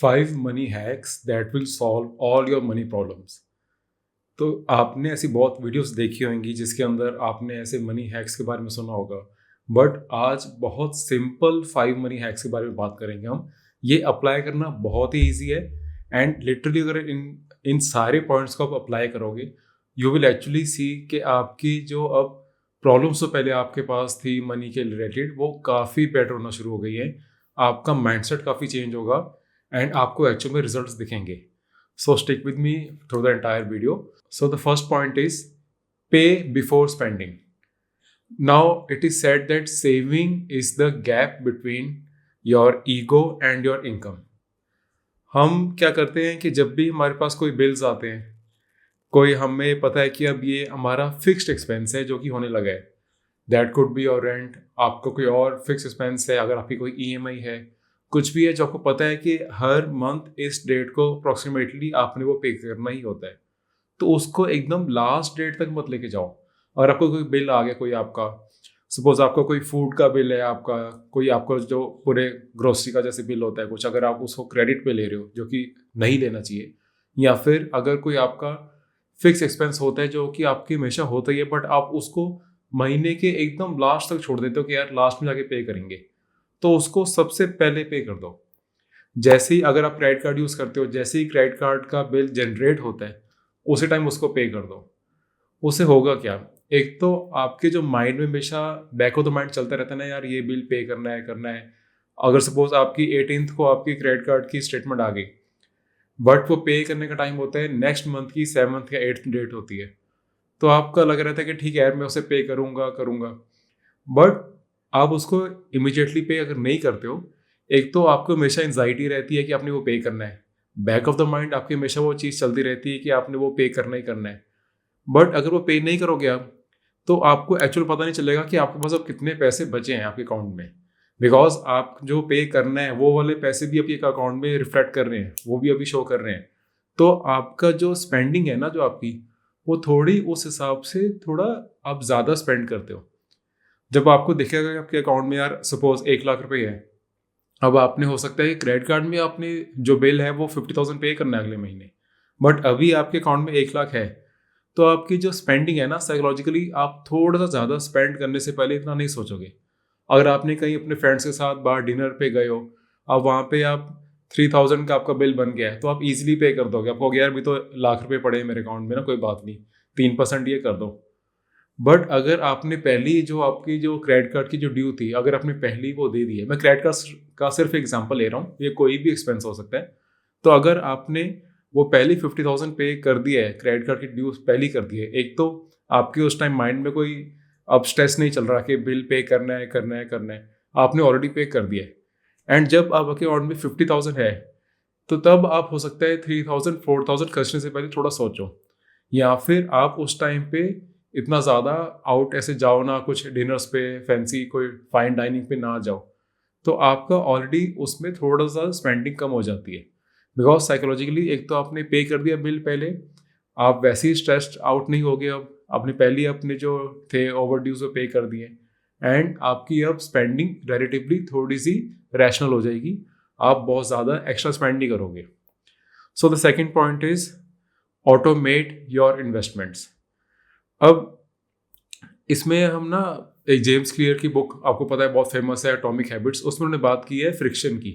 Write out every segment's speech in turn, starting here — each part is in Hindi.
5 money hacks that will solve all your money problems. तो आपने ऐसी बहुत वीडियोस देखी होंगी जिसके अंदर आपने ऐसे मनी हैक्स के बारे में सुना होगा। बट आज बहुत सिंपल 5 मनी हैक्स के बारे में बात करेंगे हम। ये अप्लाई करना बहुत ही ईजी है एंड लिटरली अगर इन इन सारे पॉइंट्स को आप अप्लाई करोगे यू विल एक्चुअली सी कि आपकी जो अब प्रॉब्लम्स तो पहले आपके पास थी मनी के रिलेटेड वो काफ़ी बेटर होना शुरू हो गई है। आपका माइंडसेट काफ़ी चेंज होगा एंड आपको एक्चुअल में रिजल्ट्स दिखेंगे। So stick with me through the entire video. So the first point is pay before spending. Now it is said that saving is the gap between your ego and your income. हम क्या करते हैं कि जब भी हमारे पास कोई बिल्स आते हैं, कोई हमें पता है कि अब ये हमारा फिक्स्ड एक्सपेंस है जो कि होने लगा है, that could be your rent, आपको कोई और फिक्स एक्सपेंस है, अगर आपकी कोई ईएमआई है, कुछ भी है जो आपको पता है कि हर मंथ इस डेट को अप्रॉक्सीमेटली आपने वो पे करना ही होता है, तो उसको एकदम लास्ट डेट तक मत लेके जाओ। अगर आपको कोई बिल आ गया, कोई आपका सपोज आपका कोई फूड का बिल है, आपका कोई आपका जो पूरे ग्रोसरी का जैसे बिल होता है कुछ, अगर आप उसको क्रेडिट पे ले रहे हो जो कि नहीं लेना चाहिए, या फिर अगर कोई आपका फिक्स एक्सपेंस होता है जो कि आपकी हमेशा होता ही है बट आप उसको महीने के एकदम लास्ट तक छोड़ देते हो कि यार लास्ट में जाके पे करेंगे, तो उसको सबसे पहले पे कर दो। जैसे ही अगर आप क्रेडिट कार्ड यूज़ करते हो, जैसे ही क्रेडिट कार्ड का बिल जनरेट होता है उसी टाइम उसको पे कर दो। उससे होगा क्या, एक तो आपके जो माइंड में हमेशा बैक ऑफ द माइंड चलता रहता है ना, यार ये बिल पे करना है करना है। अगर सपोज आपकी 18th को आपकी क्रेडिट कार्ड की स्टेटमेंट आ गई बट वो पे करने का टाइम होता है नेक्स्ट मंथ की 7th या 8th डेट होती है, तो आपका लग रहता है कि ठीक है यार मैं उसे पे करूँगा करूँगा, बट आप उसको इमिजिएटली पे अगर नहीं करते हो, एक तो आपको हमेशा एंजाइटी रहती है कि आपने वो पे करना है, बैक ऑफ द माइंड आपकी हमेशा वो चीज़ चलती रहती है कि आपने वो पे करना ही करना है। बट अगर वो पे नहीं करोगे आप, तो आपको एक्चुअल पता नहीं चलेगा कि आपके पास अब कितने पैसे बचे हैं आपके अकाउंट में, बिकॉज आप जो पे करना है वो वाले पैसे भी आपके अकाउंट में रिफ्लेक्ट कर रहे हैं, वो भी अभी शो कर रहे हैं। तो आपका जो स्पेंडिंग है ना जो आपकी, वो थोड़ी उस हिसाब से थोड़ा आप ज़्यादा स्पेंड करते हो। जब आपको दिखेगा कि आपके अकाउंट में यार सपोज 1 लाख रुपए है, अब आपने हो सकता है कि क्रेडिट कार्ड में आपने जो बिल है वो 50,000 पे करना है अगले महीने, बट अभी आपके अकाउंट में 1 लाख है, तो आपकी जो स्पेंडिंग है ना साइकोलॉजिकली आप थोड़ा सा ज़्यादा स्पेंड करने से पहले इतना नहीं सोचोगे। अगर आपने कहीं अपने फ्रेंड्स के साथ बाहर डिनर पे गए हो, अब वहाँ पे आप 3,000 का आपका बिल बन गया है, तो आप इजीली पे कर दोगे, आपको यार अभी तो लाख रुपए पड़े हैं मेरे अकाउंट में ना, कोई बात नहीं 3% ये कर दो। बट अगर आपने पहली जो आपकी जो क्रेडिट कार्ड की जो ड्यू थी, अगर आपने पहली वो दे दी है, मैं क्रेडिट कार्ड का सिर्फ एग्जांपल ले रहा हूँ, ये कोई भी एक्सपेंस हो सकता है, तो अगर आपने वो पहली 50,000 पे कर दिया है, क्रेडिट कार्ड की ड्यू पहली कर दी है, एक तो आपके उस टाइम माइंड में कोई अब स्ट्रेस नहीं चल रहा कि बिल पे करना है करना है करना है, आपने ऑलरेडी पे कर दिया है। एंड जब आपके अकाउंट में 50,000 है, तो तब आप हो सकता है 3,000 4,000 खर्चने से पहले थोड़ा सोचो, या फिर आप उस टाइम पे इतना ज़्यादा आउट ऐसे जाओ ना, कुछ डिनर्स पे फैंसी कोई फाइन डाइनिंग पे ना जाओ, तो आपका ऑलरेडी उसमें थोड़ा सा स्पेंडिंग कम हो जाती है, बिकॉज साइकोलॉजिकली एक तो आपने पे कर दिया बिल पहले, आप वैसे ही स्ट्रेस्ड आउट नहीं हो गए, अब आपने पहले ही अपने जो थे ओवर ड्यूज वो पे कर दिए, एंड आपकी अब स्पेंडिंग रिलेटिवली थोड़ी सी रैशनल हो जाएगी, आप बहुत ज़्यादा एक्स्ट्रा स्पेंड नहीं करोगे। So the second point is automate your investments. अब इसमें हम ना एक जेम्स क्लियर की बुक आपको पता है बहुत फेमस है, एटॉमिक हैबिट्स, उसमें उन्होंने बात की है फ्रिक्शन की।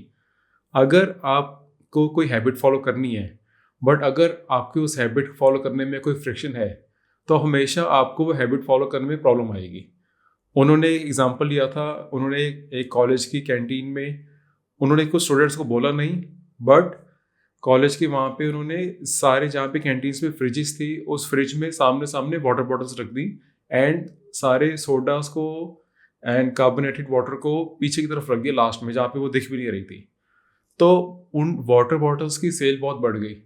अगर आपको कोई हैबिट फॉलो करनी है बट अगर आपके उस हैबिट फॉलो करने में कोई फ्रिक्शन है, तो हमेशा आपको वो हैबिट फॉलो करने में प्रॉब्लम आएगी। उन्होंने एक एग्जांपल लिया था, उन्होंने एक कॉलेज की कैंटीन में उन्होंने कुछ स्टूडेंट्स को बोला नहीं, बट कॉलेज के वहाँ पे उन्होंने सारे जहाँ पे कैंटीन्स में फ्रिजेस थी, उस फ्रिज में सामने सामने वाटर बॉटल्स रख दी, एंड सारे सोडास को एंड कार्बोनेटेड वाटर को पीछे की तरफ रख दिया लास्ट में, जहाँ पे वो दिख भी नहीं रही थी। तो उन वाटर बॉटल्स की सेल बहुत बढ़ गई,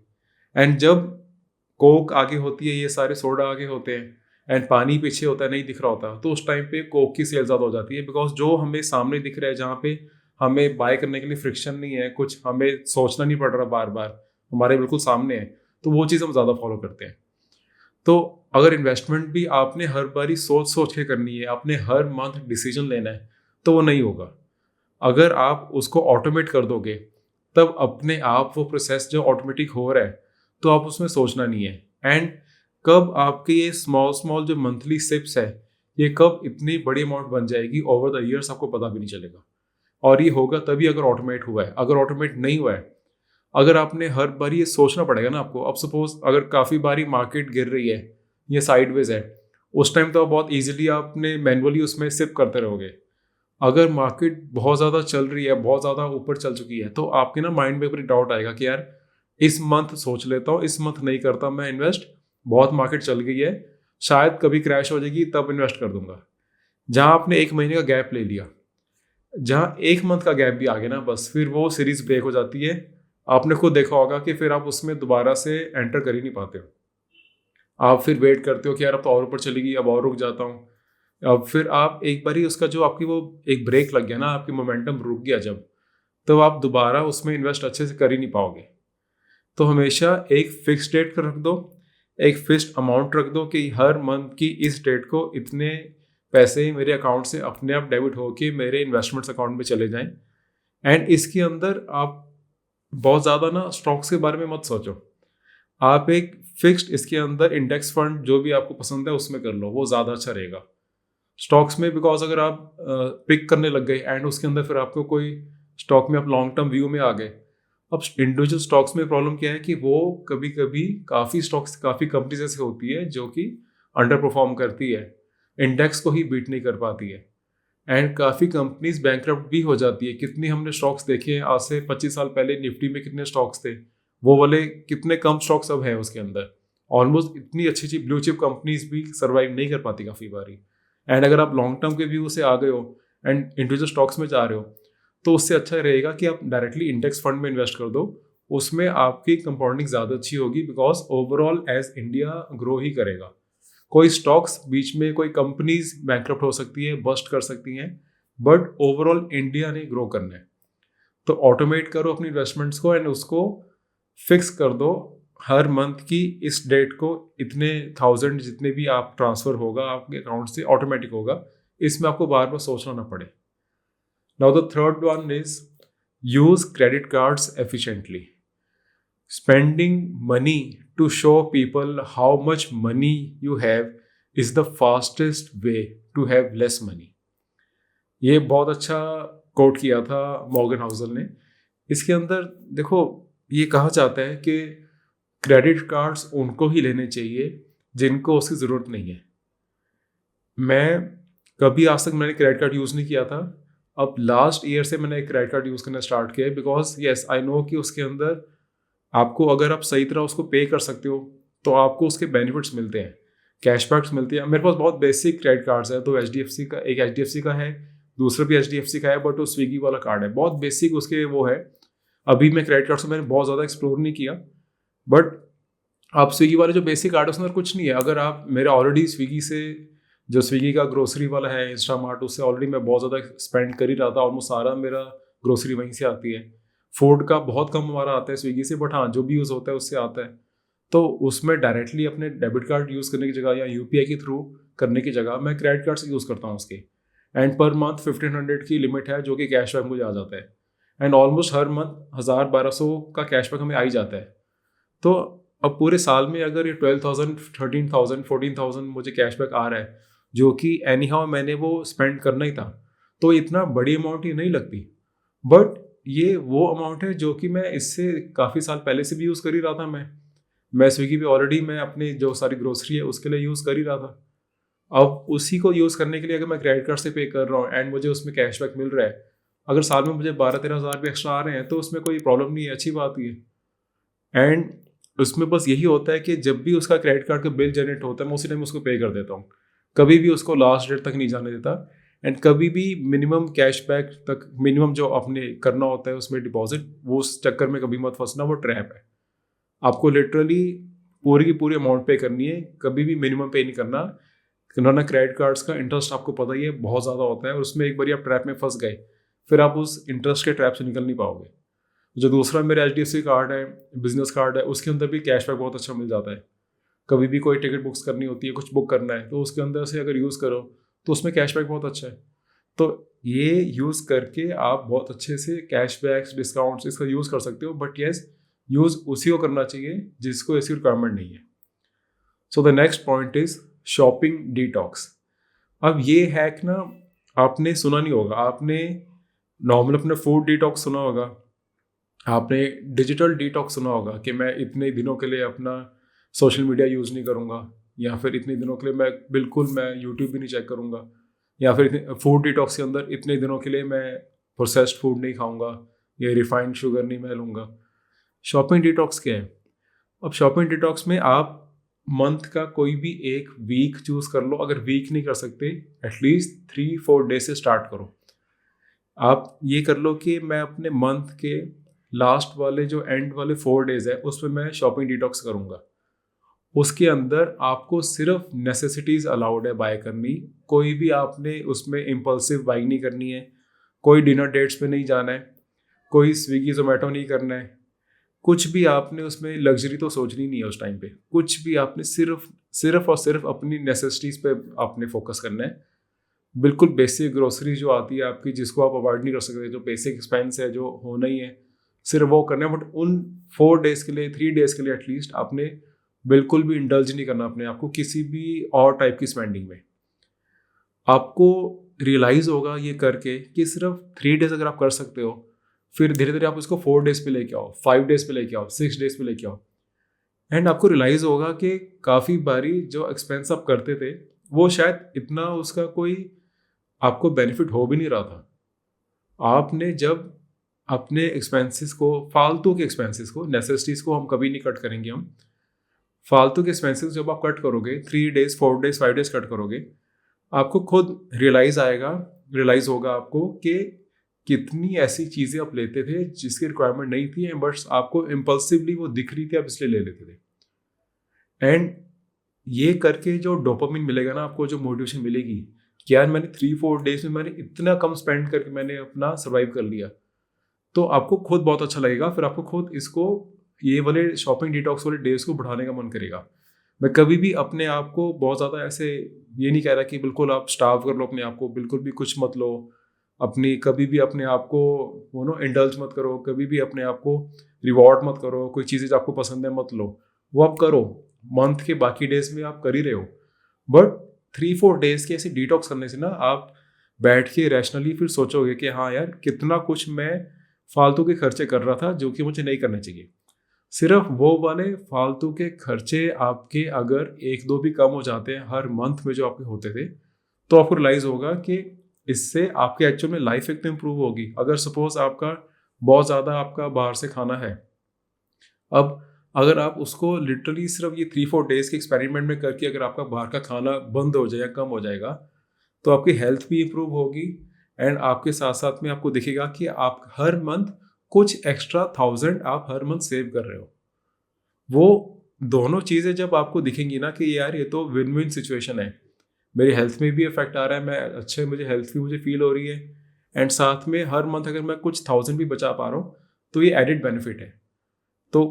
एंड जब कोक आगे होती है, ये सारे सोडा आगे होते हैं, एंड पानी पीछे होता है, नहीं दिख रहा होता, तो उस टाइम पे कोक की सेल ज़्यादा हो जाती है, बिकॉज जो हमें सामने दिख रहा है, जहाँ पे हमें बाय करने के लिए फ्रिक्शन नहीं है, कुछ हमें सोचना नहीं पड़ रहा बार बार, हमारे बिल्कुल सामने है, तो वो चीज़ हम ज़्यादा फॉलो करते हैं। तो अगर इन्वेस्टमेंट भी आपने हर बारी सोच सोच के करनी है, आपने हर मंथ डिसीजन लेना है, तो वो नहीं होगा। अगर आप उसको ऑटोमेट कर दोगे, तब अपने आप वो प्रोसेस जो ऑटोमेटिक हो रहा है, तो आप उसमें सोचना नहीं है। एंड कब आपके ये स्मॉल स्मॉल जो मंथली सिप्स है, ये कब इतनी बड़ी अमाउंट बन जाएगी ओवर द ईयर्स, आपको पता भी नहीं चलेगा। और ये होगा तभी अगर ऑटोमेट हुआ है। अगर ऑटोमेट नहीं हुआ है, अगर आपने हर बार ये सोचना पड़ेगा ना आपको। अब सपोज अगर काफ़ी बारी मार्केट गिर रही है, ये साइडवेज है, उस टाइम तो बहुत इजीली आपने मैनुअली उसमें सिप करते रहोगे। अगर मार्केट बहुत ज़्यादा चल रही है, बहुत ज़्यादा ऊपर चल चुकी है, तो आपके ना माइंड में एक डाउट आएगा कि यार इस मंथ सोच लेता हूँ, इस मंथ नहीं करता मैं इन्वेस्ट, बहुत मार्केट चल गई है, शायद कभी क्रैश हो जाएगी तब इन्वेस्ट कर दूंगा। जहाँ आपने एक महीने का गैप ले लिया, जहाँ एक मंथ का गैप भी आ गया ना, बस फिर वो सीरीज ब्रेक हो जाती है। आपने खुद देखा होगा कि फिर आप उसमें दोबारा से एंटर कर ही नहीं पाते हो। आप फिर वेट करते हो कि यार अब तो और ऊपर चलेगी, अब और रुक जाता हूँ। अब फिर आप एक बार ही उसका जो आपकी वो एक ब्रेक लग गया ना, आपकी मोमेंटम रुक गया जब, तो आप दोबारा उसमें इन्वेस्ट अच्छे से कर ही नहीं पाओगे। तो हमेशा एक फिक्स डेट कर रख दो, एक फिक्स्ड अमाउंट रख दो कि हर मंथ की इस डेट को इतने पैसे मेरे अकाउंट से अपने आप डेबिट होके मेरे इन्वेस्टमेंट्स अकाउंट में चले जाएं। एंड इसके अंदर आप बहुत ज़्यादा ना स्टॉक्स के बारे में मत सोचो। आप एक फिक्स्ड इसके अंदर इंडेक्स फंड जो भी आपको पसंद है उसमें कर लो, वो ज़्यादा अच्छा रहेगा। स्टॉक्स में बिकॉज अगर आप पिक करने लग गए एंड उसके अंदर फिर आपको कोई स्टॉक में आप लॉन्ग टर्म व्यू में आ गए। अब इंडिविजुअल स्टॉक्स में प्रॉब्लम क्या है कि वो कभी कभी काफ़ी स्टॉक्स, काफ़ी कंपनीज ऐसे होती है जो कि अंडर परफॉर्म करती है, इंडेक्स को ही बीट नहीं कर पाती है। एंड काफ़ी कंपनीज बैंकरप्ट भी हो जाती है। कितनी हमने स्टॉक्स देखे हैं, आज से 25 साल पहले निफ्टी में कितने स्टॉक्स थे, वो वाले कितने कम स्टॉक्स अब हैं उसके अंदर। ऑलमोस्ट इतनी अच्छी अच्छी ब्लू चिप कंपनीज भी सर्वाइव नहीं कर पाती काफ़ी बारी। एंड अगर आप लॉन्ग टर्म के व्यू से आ गए हो एंड इंडिविजुअल स्टॉक्स में जा रहे हो, तो उससे अच्छा रहेगा कि आप डायरेक्टली इंडेक्स फंड में इन्वेस्ट कर दो। उसमें आपकी कंपाउंडिंग ज़्यादा अच्छी होगी, because overall as India grow ही करेगा। कोई स्टॉक्स बीच में, कोई कंपनीज बैंकरप्ट हो सकती है, बस्ट कर सकती हैं, बट ओवरऑल इंडिया ने ग्रो करना है। तो ऑटोमेट करो अपनी इन्वेस्टमेंट्स को एंड उसको फिक्स कर दो, हर मंथ की इस डेट को इतने थाउजेंड जितने भी आप ट्रांसफ़र होगा आपके अकाउंट से ऑटोमेटिक होगा। इसमें आपको बार बार सोचना ना पड़े। Now the third one is use credit cards efficiently. Spending money to show people how much money you have is the fastest way to have less money. ये बहुत अच्छा कोट किया था मॉर्गन हाउसल ने। इसके अंदर देखो, ये कहा जाता है कि क्रेडिट कार्ड्स उनको ही लेने चाहिए जिनको उसकी ज़रूरत नहीं है। मैं कभी आज तक मैंने क्रेडिट कार्ड यूज़ नहीं किया था। अब लास्ट ईयर से मैंने एक क्रेडिट कार्ड यूज़ करना स्टार्ट किया है, बिकॉज येस आई नो कि उसके अंदर आपको, अगर आप सही तरह उसको पे कर सकते हो, तो आपको उसके बेनिफिट्स मिलते हैं, कैशबैक्स मिलते हैं। मेरे पास बहुत बेसिक क्रेडिट कार्ड्स है, तो HDFC का, एक HDFC का है, दूसरा भी HDFC का है, बट वो स्विगी वाला कार्ड है, बहुत बेसिक उसके वो है। अभी मैं क्रेडिट कार्ड से मैंने बहुत ज़्यादा एक्सप्लोर नहीं किया, बट आप स्विगी वाले जो बेसिक कार्ड है उसमें कुछ नहीं है। अगर आप, मेरा ऑलरेडी स्विगी से, जो स्विगी का ग्रोसरी वाला है इंस्टामार्ट, उससे ऑलरेडी मैं बहुत ज़्यादा स्पेंड कर ही रहा था, ऑलमोस्ट सारा मेरा ग्रोसरी वहीं से आती है। फूड का बहुत कम हमारा आता है स्विगी से, बट हाँ जो भी यूज़ होता है उससे आता है। तो उसमें डायरेक्टली अपने डेबिट कार्ड यूज़ करने की जगह या UPI के थ्रू करने की जगह मैं क्रेडिट कार्ड से यूज़ करता हूँ उसके। एंड पर मंथ 1500 की लिमिट है जो कि कैशबैक मुझे आ जाता है। एंड ऑलमोस्ट हर मंथ 1000-1200 का कैशबैक हमें आ ही जाता है। तो अब पूरे साल में अगर ये 12,000, 13,000, 14,000 मुझे कैशबैक आ रहा है, जो कि एनी हाउ मैंने वो स्पेंड करना ही था, तो इतना बड़ी अमाउंट ही नहीं लगती। बट ये वो अमाउंट है जो कि मैं इससे काफ़ी साल पहले से भी यूज़ कर ही रहा था। मैं स्विगी पे ऑलरेडी मैं अपनी जो सारी ग्रोसरी है उसके लिए यूज़ कर ही रहा था। अब उसी को यूज़ करने के लिए अगर मैं क्रेडिट कार्ड से पे कर रहा हूँ एंड मुझे उसमें कैशबैक मिल रहा है, अगर साल में मुझे 12-13 हज़ार भी एक्स्ट्रा आ रहे हैं, तो उसमें कोई प्रॉब्लम नहीं है, अच्छी बात ही है। एंड उसमें बस यही होता है कि जब भी उसका क्रेडिट कार्ड का बिल जनरेट होता है, मैं उसी टाइम उसको पे कर देता हूँ, कभी भी उसको लास्ट डेट तक नहीं जाने देता। एंड कभी भी मिनिमम कैशबैक तक, मिनिमम जो आपने करना होता है उसमें डिपॉजिट, वो उस चक्कर में कभी मत फंसना, वो ट्रैप है। आपको लिटरली पूरी की पूरी अमाउंट पे करनी है, कभी भी मिनिमम पे नहीं करना। ना क्रेडिट कार्ड्स का इंटरेस्ट आपको पता ही है बहुत ज़्यादा होता है, और उसमें एक बार आप ट्रैप में फंस गए, फिर आप उस इंटरेस्ट के ट्रैप से निकल नहीं पाओगे। जो दूसरा मेरा HDFC कार्ड है, बिजनेस कार्ड है, उसके अंदर भी कैशबैक बहुत अच्छा मिल जाता है। कभी भी कोई टिकट बुक्स करनी होती है, कुछ बुक करना है, तो उसके अंदर से अगर यूज़ करो तो उसमें कैशबैक बहुत अच्छा है। तो ये यूज़ करके आप बहुत अच्छे से कैशबैक्स, डिस्काउंट्स इसका यूज़ कर सकते हो, बट येस यूज़ उसी को करना चाहिए जिसको ऐसी रिक्वायरमेंट नहीं है। So the next point is shopping detox. अब ये हैक ना आपने सुना नहीं होगा, आपने नॉर्मल अपने फूड डिटॉक्स सुना होगा, आपने डिजिटल डिटॉक्स सुना होगा कि मैं इतने दिनों के लिए अपना सोशल मीडिया यूज़ नहीं करूँगा, या फिर इतने दिनों के लिए मैं यूट्यूब भी नहीं चेक करूँगा, या फिर फूड डिटॉक्स के अंदर इतने दिनों के लिए मैं प्रोसेस्ड फूड नहीं खाऊंगा या रिफाइंड शुगर नहीं मैं लूँगा। शॉपिंग डिटॉक्स क्या है? अब शॉपिंग डिटॉक्स में आप मंथ का कोई भी एक वीक चूज कर लो। अगर वीक नहीं कर सकते, एटलीस्ट 3-4 डे से स्टार्ट करो। आप ये कर लो कि मैं अपने मंथ के लास्ट वाले जो एंड वाले 4 डेज है उसमें मैं शॉपिंग डिटॉक्स करूँगा। उसके अंदर आपको सिर्फ नेसेसिटीज़ अलाउड है बाय करनी। कोई भी आपने उसमें इम्पल्सिव बाइंग नहीं करनी है, कोई डिनर डेट्स पे नहीं जाना है, कोई स्विगी जोमेटो नहीं करना है, कुछ भी आपने उसमें लग्जरी तो सोचनी नहीं है उस टाइम पे। कुछ भी आपने सिर्फ सिर्फ और सिर्फ अपनी नेसेसिटीज़ पे आपने फोकस करना है। बिल्कुल बेसिक ग्रोसरी जो आती है आपकी, जिसको आप अवॉइड नहीं कर सकते, जो बेसिक एक्सपेंस है जो होना ही है, सिर्फ वो करना है। बट उन 4 डेज़ के लिए, 3 डेज़ के लिए एटलीस्ट आपने बिल्कुल भी इंडल्ज नहीं करना अपने आप को किसी भी और टाइप की स्पेंडिंग में। आपको रियलाइज़ होगा ये करके कि सिर्फ 3 डेज़ अगर आप कर सकते हो, फिर धीरे धीरे आप इसको 4 डेज़ पे लेके आओ, 5 डेज़ पे लेके आओ, 6 डेज़ पे लेके आओ, एंड आपको रियलाइज़ होगा कि काफ़ी बारी जो एक्सपेंस आप करते थे वो शायद इतना उसका कोई आपको बेनिफिट हो भी नहीं रहा था। आपने जब अपने एक्सपेंसेस को, फालतू के एक्सपेंसेस को, नेसेसिटीज़ को हम कभी नहीं कट करेंगे, हम फालतू के एक्सपेंसेस जब आप कट करोगे, 3 डेज़, 4 डेज़, 5 डेज़ कट करोगे, आपको खुद रियलाइज़ होगा आपको कि कितनी ऐसी चीज़ें आप लेते थे जिसकी रिक्वायरमेंट नहीं थी, बट आपको इम्पल्सिवली वो दिख रही थी, आप इसलिए ले लेते थे। एंड ये करके जो डोपामिन मिलेगा ना आपको, जो मोटिवेशन मिलेगी कि यार मैंने 3-4 डेज में मैंने इतना कम स्पेंड करके मैंने अपना सर्वाइव कर लिया, तो आपको खुद बहुत अच्छा लगेगा। फिर आपको खुद इसको, ये वाले शॉपिंग डिटॉक्स वाले डेज को बढ़ाने का मन करेगा। मैं कभी भी अपने आप को बहुत ज़्यादा ऐसे ये नहीं कह रहा कि बिल्कुल आप स्टार्व कर लो अपने आप को, बिल्कुल भी कुछ मत लो, अपनी कभी भी अपने आप को वो नो इंडल्ज मत करो, कभी भी अपने आप को रिवॉर्ड मत करो, कोई चीज़ें आपको पसंद है मत लो, वो आप करो, मंथ के बाकी डेज में आप कर ही रहे हो। बट 3-4 डेज के ऐसे डिटॉक्स करने से ना आप बैठ के रैशनली फिर सोचोगे कि हाँ यार, कितना कुछ मैं फालतू के खर्चे कर रहा था जो कि मुझे नहीं करने चाहिए। सिर्फ वो वाले फालतू के खर्चे आपके अगर 1-2 भी कम हो जाते हैं हर मंथ में जो आपके होते थे, तो आपको रियलाइज़ होगा कि इससे आपके एक्चुअल में लाइफ एक तो इम्प्रूव होगी। अगर सपोज आपका बहुत ज़्यादा आपका बाहर से खाना है, अब अगर आप उसको लिटरली सिर्फ ये 3-4 डेज़ के एक्सपेरिमेंट में करके अगर आपका बाहर का खाना बंद हो जाए या कम हो जाएगा, तो आपकी हेल्थ भी इम्प्रूव होगी, एंड आपके साथ साथ में आपको दिखेगा कि आप हर मंथ कुछ एक्स्ट्रा 1000 आप हर मंथ सेव कर रहे हो। वो दोनों चीज़ें जब आपको दिखेंगी ना कि यार ये तो विन विन सिचुएशन है, मेरी हेल्थ में भी इफेक्ट आ रहा है, मैं अच्छे, मुझे हेल्थ भी मुझे फील हो रही है, एंड साथ में हर मंथ अगर मैं कुछ 1000 भी बचा पा रहा हूँ, तो ये एडिड बेनिफिट है। तो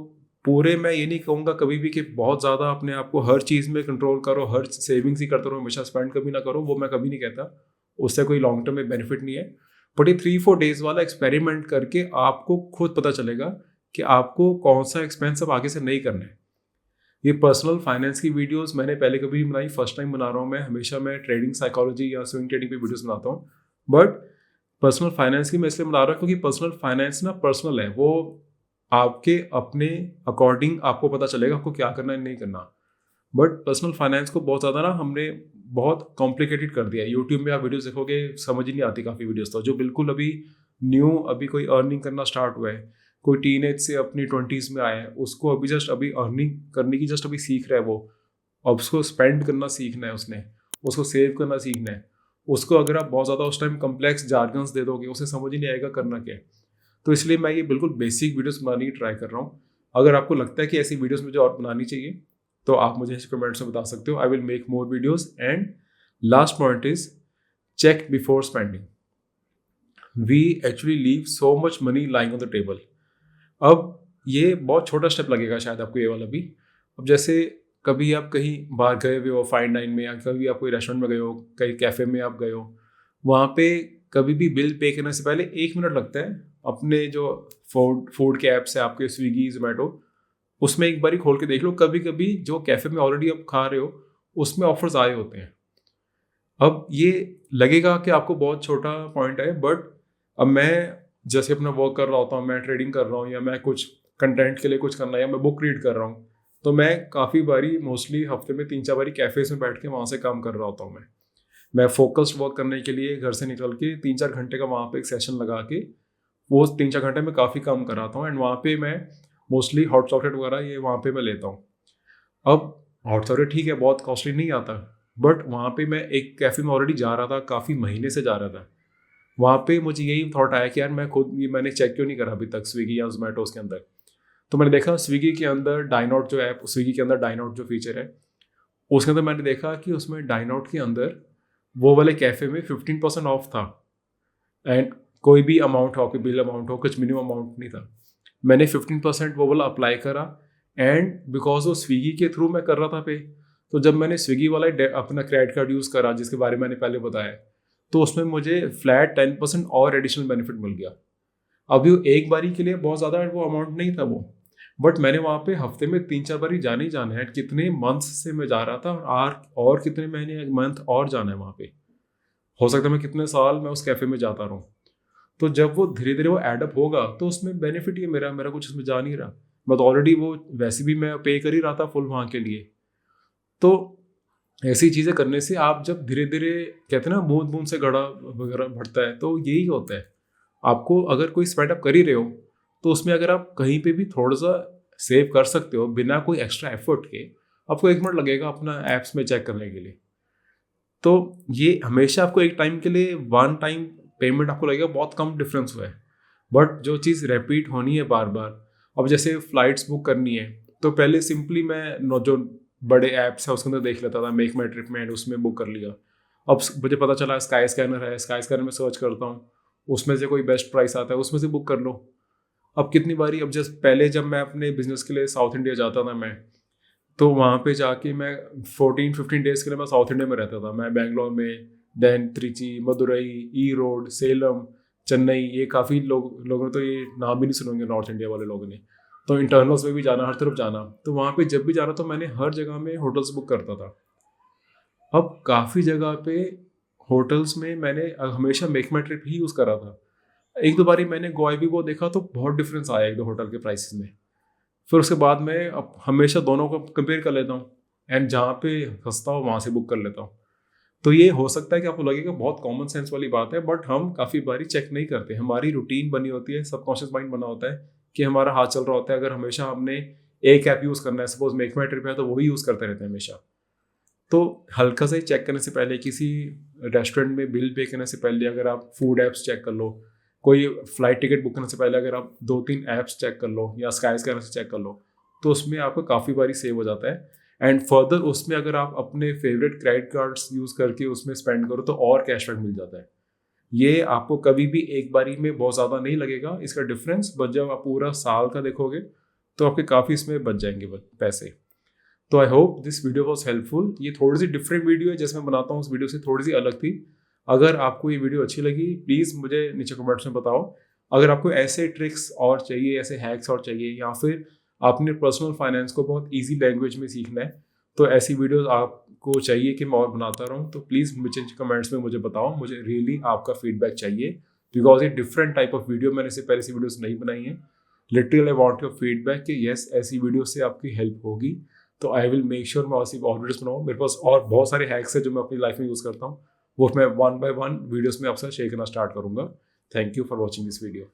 पूरे मैं ये नहीं कहूँगा कभी भी कि बहुत ज़्यादा अपने आप को हर चीज़ में कंट्रोल करो, हर सेविंग्स ही करते रहो, हमेशा स्पेंड कभी ना करो, वो मैं कभी नहीं कहता, उससे कोई लॉन्ग टर्म में बेनिफिट नहीं है। बट ये 3-4 डेज वाला एक्सपेरिमेंट करके आपको खुद पता चलेगा कि आपको कौन सा एक्सपेंस अब आगे से नहीं करना है। ये पर्सनल फाइनेंस की वीडियोस मैंने पहले कभी नहीं बनाई, फर्स्ट टाइम बना रहा हूँ मैं। हमेशा मैं ट्रेडिंग साइकोलॉजी या स्विंग ट्रेडिंग पे वीडियोस बनाता हूँ, बट पर्सनल फाइनेंस की मैं इसलिए बना रहा हूँ क्योंकि पर्सनल फाइनेंस ना पर्सनल है, वो आपके अपने अकॉर्डिंग आपको पता चलेगा आपको क्या करना है नहीं करना। बट पर्सनल फाइनेंस को बहुत ज़्यादा ना हमने बहुत कॉम्प्लिकेटेड कर दिया है। यूट्यूब में आप वीडियोस देखोगे समझ ही नहीं आती काफ़ी वीडियोस, तो जो बिल्कुल अभी न्यू, अभी कोई अर्निंग करना स्टार्ट हुआ है, कोई टीनेज से अपनी 20s में आया है, उसको अभी अर्निंग करने की जस्ट अभी सीख रहा है वो, अब उसको स्पेंड करना सीखना है, उसने उसको सेव करना सीखना है। उसको अगर आप बहुत ज़्यादा उस टाइम कम्प्लेक्स जार्गन्स दे दोगे, उसे समझ ही नहीं आएगा करना क्या है। तो इसलिए मैं ये बिल्कुल बेसिक वीडियोस बनाने की ट्राई कर रहा हूँ। अगर आपको लगता है कि ऐसी वीडियोस मुझे और बनानी चाहिए, तो आप मुझे कमेंट्स में बता सकते हो। I will make more videos. And last point is check before spending. We actually leave so much money lying on the table. अब ये बहुत छोटा स्टेप लगेगा शायद आपको ये वाला भी। अब जैसे कभी आप कहीं बाहर गए हुए हो फाइन डाइन में, या कभी आप कोई रेस्टोरेंट में गए हो, कहीं कैफ़े में आप गए हो, वहाँ पे कभी भी बिल पे करने से पहले 1 मिनट लगता है। अपने जो फूड के ऐप्स है आपके स्विगी, ज़ोमैटो, उसमें एक बारी खोल के देख लो। कभी-कभी जो कैफ़े में ऑलरेडी आप खा रहे हो, उसमें ऑफ़र्स आए होते हैं। अब ये लगेगा कि आपको बहुत छोटा पॉइंट है, बट अब मैं जैसे अपना वर्क कर रहा होता हूँ, मैं ट्रेडिंग कर रहा हूँ या मैं कुछ कंटेंट के लिए कुछ करना है या मैं बुक रीड कर रहा हूँ, तो मैं काफ़ी बारी मोस्टली हफ्ते में 3-4 बारी कैफ़ेज़ में बैठ के वहाँ से काम कर रहा होता हूँ मैं फ़ोकस्ड वर्क करने के लिए घर से निकल के 3-4 घंटे का वहाँ पे एक सेशन लगा के वो 3-4 घंटे में काफ़ी काम कराता हूँ। एंड वहाँ पे मैं मोस्टली हॉट चॉकलेट वगैरह ये वहाँ पे मैं लेता हूँ। अब हॉट चॉकलेट ठीक है, बहुत कॉस्टली नहीं आता, बट वहाँ पे मैं एक कैफ़े में ऑलरेडी जा रहा था, काफ़ी महीने से जा रहा था। वहाँ पे मुझे यही थॉट आया कि यार मैं खुद ये मैंने चेक क्यों नहीं करा अभी तक स्विगी या ज़ोमैटोज़ के अंदर। तो मैंने देखा स्विगी के अंदर डाइनॉट जो ऐप, स्विगी के अंदर डाइनॉट जो फीचर है, उसके अंदर मैंने देखा कि उसमें डाइनॉट के अंदर वो वाले कैफ़े में 15% ऑफ था। एंड कोई भी अमाउंट हो, आपके बिल अमाउंट हो, कुछ मिनिमम अमाउंट नहीं था। मैंने 15% वो वाला अप्लाई करा एंड बिकॉज़ वो स्विगी के थ्रू मैं कर रहा था पे, तो जब मैंने स्विगी वाला अपना क्रेडिट कार्ड यूज़ करा जिसके बारे में मैंने पहले बताया, तो उसमें मुझे फ्लैट 10% और एडिशनल बेनिफिट मिल गया। अभी वो एक बारी के लिए बहुत ज़्यादा वो अमाउंट नहीं था वो, बट मैंने वहाँ पे हफ्ते में 3-4 बारी जाना ही जाना है। कितने मंथ्स से मैं जा रहा था और कितने महीने मंथ और जाना है वहाँ पे। हो सकता है मैं कितने साल मैं उस कैफ़े में जाता रहूँ। तो जब वो धीरे-धीरे वो ऐड अप होगा तो उसमें बेनिफिट ही है मेरा, मेरा कुछ उसमें जा नहीं रहा। मैं तो ऑलरेडी वो वैसे भी मैं पे कर ही रहा था फुल वहाँ के लिए। तो ऐसी चीज़ें करने से आप जब धीरे-धीरे कहते हैं ना बूँद-बूँद से घड़ा वगैरह बढ़ता है, तो यही होता है। आपको अगर कोई स्पेंड आप कर ही रहे हो, तो उसमें अगर आप कहीं पे भी थोड़ा-सा सेव कर सकते हो बिना कोई एक्स्ट्रा एफर्ट के, आपको 1 मिनट लगेगा अपना ऐप्स में चेक करने के लिए। तो ये हमेशा आपको एक टाइम के लिए वन टाइम पेमेंट आपको लगेगा बहुत कम डिफरेंस हुआ है, बट जो चीज़ रिपीट होनी है बार बार, अब जैसे फ्लाइट्स बुक करनी है, तो पहले सिंपली मैं जो बड़े ऐप्स है उसके अंदर देख लेता था, मेक माई ट्रिप में, एंड उसमें बुक कर लिया। अब मुझे पता चला स्काई स्कैनर है, स्काई स्कैनर में सर्च करता हूँ, उसमें से कोई बेस्ट प्राइस आता है, उसमें से बुक कर लो। अब कितनी बारी, अब जस्ट पहले जब मैं अपने बिजनेस के लिए साउथ इंडिया जाता था मैं, तो वहाँ पे जाके मैं 14-15 डेज़ के लिए मैं साउथ इंडिया में रहता था। मैं बैंगलोर में, देन त्रिची, मदुरई, ईरोड, सेलम, चेन्नई, ये काफ़ी लोगों ने तो ये नाम भी नहीं सुने होंगे नॉर्थ इंडिया वाले लोगों ने। तो इंटरनल्स में भी जाना, हर तरफ जाना। तो वहाँ पे जब भी जाना तो मैंने हर जगह में होटल्स बुक करता था। अब काफ़ी जगह पे होटल्स में मैंने हमेशा मेक माई ट्रिप ही यूज़ करा था। 1-2 बारी मैंने गोवा भी वो देखा तो बहुत डिफरेंस आया 1-2 होटल के प्राइसेस में। फिर उसके बाद मैं अब हमेशा दोनों को कंपेयर कर लेता हूँ एंड जहाँ पे सस्ता हो वहाँ से बुक कर लेता हूँ। तो ये हो सकता है कि आपको लगेगा बहुत कॉमन सेंस वाली बात है, बट हम काफ़ी बारी चेक नहीं करते। हमारी रूटीन बनी होती है, सबकॉन्शियस माइंड बना होता है कि हमारा हाथ चल रहा होता है। अगर हमेशा हमने एक ऐप यूज़ करना है, सपोज मेक माई ट्रिप है, तो वही यूज़ करते रहते हैं हमेशा। तो हल्का सा ही चेक करने से पहले, किसी रेस्टोरेंट में बिल पे करने से पहले अगर आप फूड ऐप्स चेक कर लो, कोई फ्लाइट टिकट बुक करने से पहले अगर आप 2-3 ऐप्स चेक कर लो या स्काई स्कैनर से चेक कर लो, तो उसमें आपको काफ़ी बारी सेव हो जाता है। एंड फर्दर उसमें अगर आप अपने फेवरेट क्रेडिट कार्ड्स यूज़ करके उसमें स्पेंड करो तो और कैशबैक मिल जाता है। ये आपको कभी भी एक बारी में बहुत ज़्यादा नहीं लगेगा इसका डिफरेंस, बट जब आप पूरा साल का देखोगे तो आपके काफ़ी इसमें बच जाएंगे पैसे। तो I hope this video was helpful. ये थोड़ी सी डिफरेंट वीडियो है, जैसे मैं बनाता हूँ उस वीडियो से थोड़ी सी अलग थी। अगर आपको ये वीडियो अच्छी लगी प्लीज़ मुझे नीचे कमेंट्स में बताओ। अगर आपको ऐसे ट्रिक्स और चाहिए, ऐसे हैक्स और चाहिए, या फिर आपने पर्सनल फाइनेंस को बहुत ईजी लैंग्वेज में सीखना है, तो ऐसी वीडियोस आपको चाहिए कि मैं और बनाता रहूँ, तो प्लीज़ मुझे कमेंट्स में मुझे बताओ। मुझे रियली आपका फीडबैक चाहिए, बिकॉज ये डिफरेंट टाइप ऑफ वीडियो, मैंने इससे पहले से वीडियोस नहीं बनाई है। Literally I want your feedback कि येस ऐसी वीडियो से आपकी हेल्प होगी, तो आई विल मेक श्योर मैं ऐसी और वीडियोस बनाऊँ। मेरे पास और बहुत सारे हैक्स है जो मैं अपनी लाइफ में यूज़ करता हूँ, वो मैं 1 by 1 वीडियोस में आपसे शेयर करना स्टार्ट करूँगा। Thank you for watching this video.